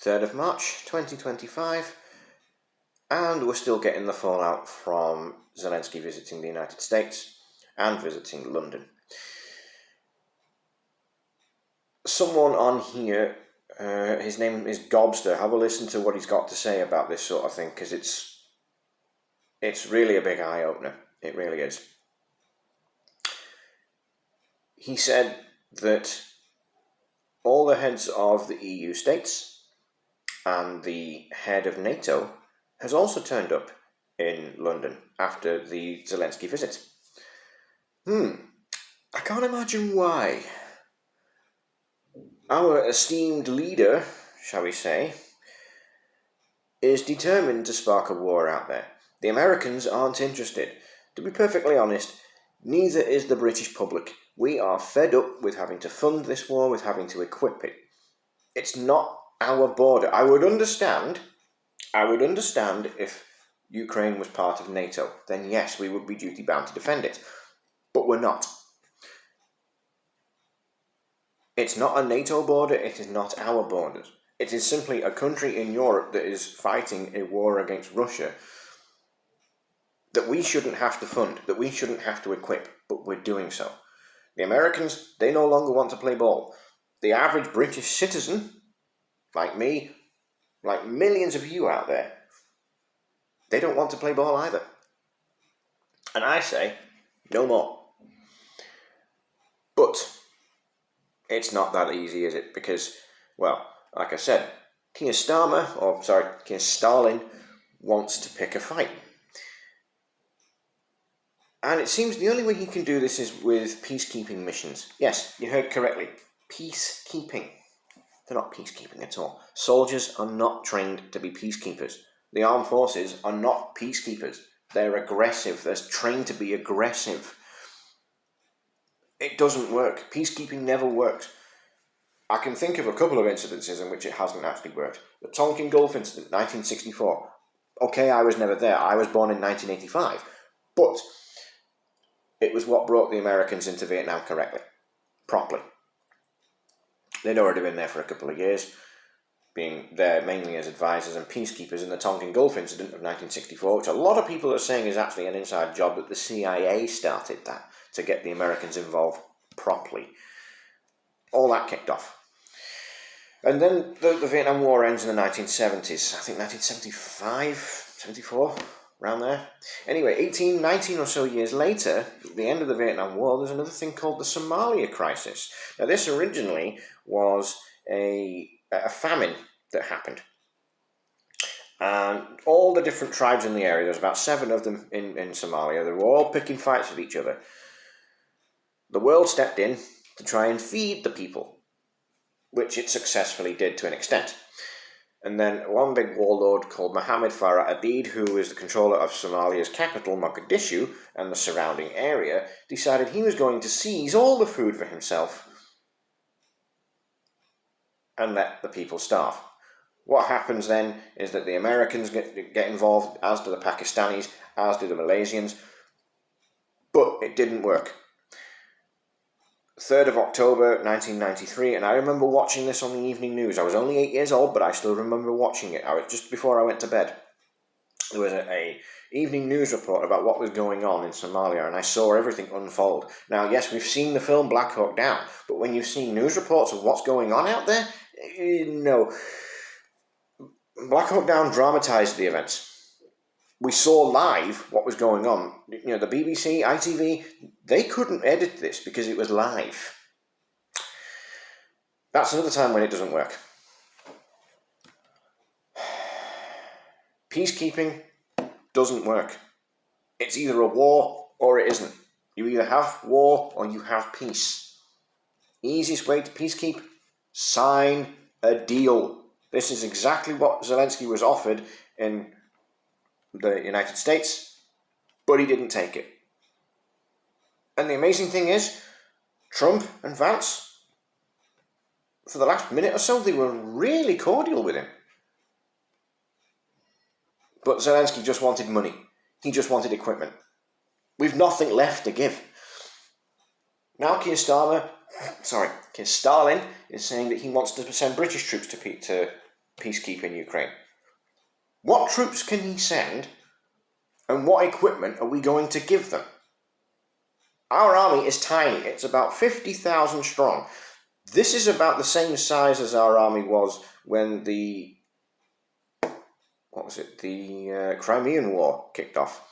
3rd of March 2025, and we're still getting the fallout from Zelensky visiting the United States and visiting London. Someone on here, his name is Gobster, have a listen to what he's got to say about this sort of thing, because it's really a big eye-opener. It really is. He said that all the heads of the EU states and the head of NATO has also turned up in London after the Zelensky visit. I can't imagine why. Our esteemed leader, shall we say, is determined to spark a war out there. The Americans aren't interested. To be perfectly honest, neither is the British public. We are fed up with having to fund this war, with having to equip it. It's not our border. I would understand if Ukraine was part of NATO. Then yes, we would be duty bound to defend it. But we're not. It's not a NATO border, it is not our borders. It is simply a country in Europe that is fighting a war against Russia that we shouldn't have to fund, that we shouldn't have to equip, but we're doing so. The Americans, they no longer want to play ball. The average British citizen, like me, like millions of you out there, they don't want to play ball either. And I say, no more. But it's not that easy, is it? Because, well, like I said, Keir Stalin wants to pick a fight. And it seems the only way he can do this is with peacekeeping missions. Yes, you heard correctly. Peacekeeping. They're not peacekeeping at all. Soldiers are not trained to be peacekeepers. The armed forces are not peacekeepers. They're aggressive. They're trained to be aggressive. It doesn't work. Peacekeeping never works. I can think of a couple of incidences in which it hasn't actually worked. The Tonkin Gulf incident, 1964. Okay, I was never there. I was born in 1985. But it was what brought the Americans into Vietnam properly. They'd already been there for a couple of years, being there mainly as advisors and peacekeepers in the Tonkin Gulf incident of 1964, which a lot of people are saying is actually an inside job, that the CIA started that to get the Americans involved properly. All that kicked off. And then the Vietnam War ends in the 1970s. I think 1975, 74, around there. Anyway, 19 or so years later, at the end of the Vietnam War, there's another thing called the Somalia crisis. Now, this originally was a famine that happened. And all the different tribes in the area, there's about 7 of them in Somalia, they were all picking fights with each other. The world stepped in to try and feed the people, which it successfully did to an extent. And then one big warlord called Mohammed Farah Aidid, who is the controller of Somalia's capital, Mogadishu, and the surrounding area, decided he was going to seize all the food for himself and let the people starve. What happens then is that the Americans get involved, as do the Pakistanis, as do the Malaysians, but it didn't work. 3rd of October 1993, and I remember watching this on the evening news. I was only 8 years old, but I still remember watching it. I was just before I went to bed. There was a evening news report about what was going on in Somalia, and I saw everything unfold. Now, yes, we've seen the film Black Hawk Down, but when you see news reports of what's going on out there, no. Black Hawk Down dramatised the events. We saw live what was going on. You know, the BBC, ITV, they couldn't edit this because it was live. That's another time when it doesn't work. Peacekeeping doesn't work. It's either a war or it isn't. You either have war or you have peace. Easiest way to peacekeep? Sign a deal. This is exactly what Zelensky was offered in the United States, but he didn't take it. And the amazing thing is, Trump and Vance, for the last minute or so, they were really cordial with him. But Zelensky just wanted money. He just wanted equipment. We've nothing left to give. Now Keir Stalin is saying that he wants to send British troops to peacekeeping Ukraine. What troops can he send, and what equipment are we going to give them? Our army is tiny. It's about 50,000 strong. This is about the same size as our army was when the Crimean War kicked off.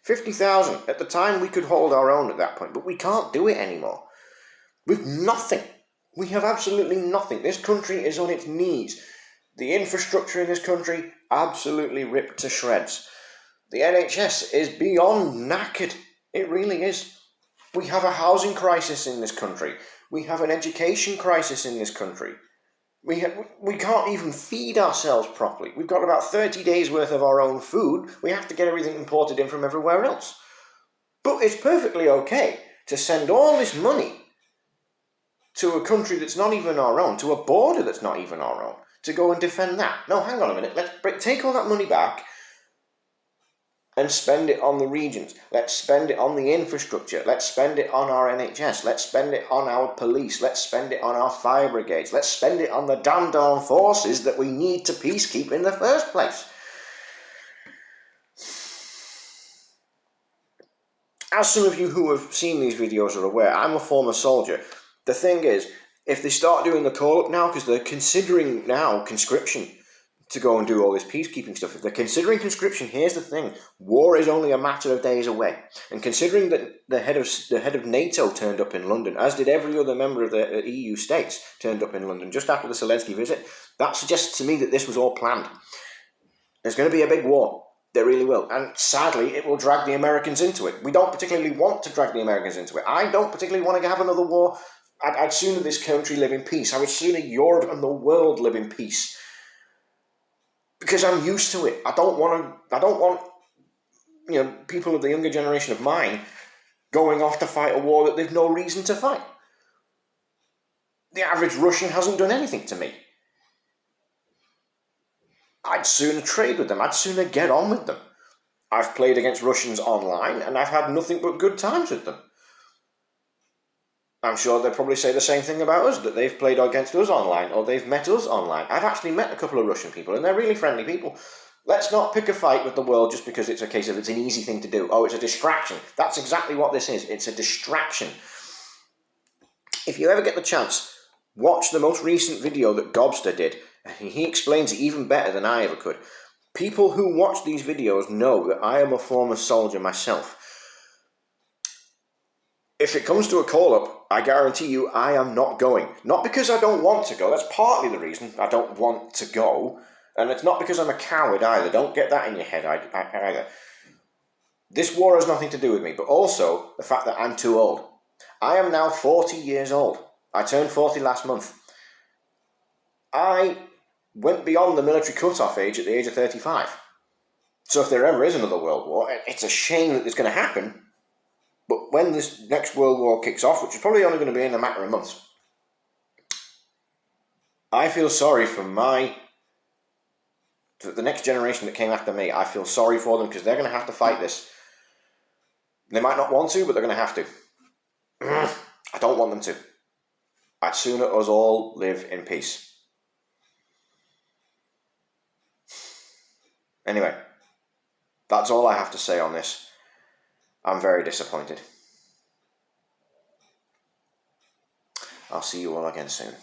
50,000. At the time, we could hold our own at that point, but we can't do it anymore. We've nothing. We have absolutely nothing. This country is on its knees. The infrastructure in this country, absolutely ripped to shreds. The NHS is beyond knackered. It really is. We have a housing crisis in this country. We have an education crisis in this country. We can't even feed ourselves properly. We've got about 30 days worth of our own food. We have to get everything imported in from everywhere else. But it's perfectly okay to send all this money to a country that's not even our own, to a border that's not even our own, to go and defend that. No, hang on a minute. Let's take all that money back and spend it on the regions. Let's spend it on the infrastructure. Let's spend it on our NHS. Let's spend it on our police. Let's spend it on our fire brigades. Let's spend it on the damn armed forces that we need to peacekeep in the first place. As some of you who have seen these videos are aware, I'm a former soldier. The thing is, if they start doing the call-up now, because they're considering now conscription to go and do all this peacekeeping stuff, if they're considering conscription, here's the thing: war is only a matter of days away. And considering that the head of NATO turned up in London, as did every other member of the EU states turned up in London just after the Zelensky visit, that suggests to me that this was all planned. There's going to be a big war. There really will. And sadly, it will drag the Americans into it. We don't particularly want to drag the Americans into it. I don't particularly want to have another war. I'd sooner this country live in peace. I would sooner Europe and the world live in peace. Because I'm used to it. I don't want people of the younger generation of mine going off to fight a war that they've no reason to fight. The average Russian hasn't done anything to me. I'd sooner trade with them. I'd sooner get on with them. I've played against Russians online and I've had nothing but good times with them. I'm sure they'll probably say the same thing about us, that they've played against us online or they've met us online. I've actually met a couple of Russian people and they're really friendly people. Let's not pick a fight with the world just because it's a case of it's an easy thing to do. Oh, it's a distraction. That's exactly what this is. It's a distraction. If you ever get the chance, watch the most recent video that Gobster did. He explains it even better than I ever could. People who watch these videos know that I am a former soldier myself. If it comes to a call-up, I guarantee you I am not going. Not because I don't want to go. That's partly the reason I don't want to go. And it's not because I'm a coward either. Don't get that in your head either. This war has nothing to do with me, but also the fact that I'm too old. I am now 40 years old. I turned 40 last month. I went beyond the military cut-off age at the age of 35. So if there ever is another world war, it's a shame that it's going to happen. But when this next world war kicks off, which is probably only going to be in a matter of months, I feel sorry for the next generation that came after me. I feel sorry for them because they're going to have to fight this. They might not want to, but they're going to have to. I don't want them to. I'd sooner us all live in peace. Anyway, that's all I have to say on this. I'm very disappointed. I'll see you all again soon.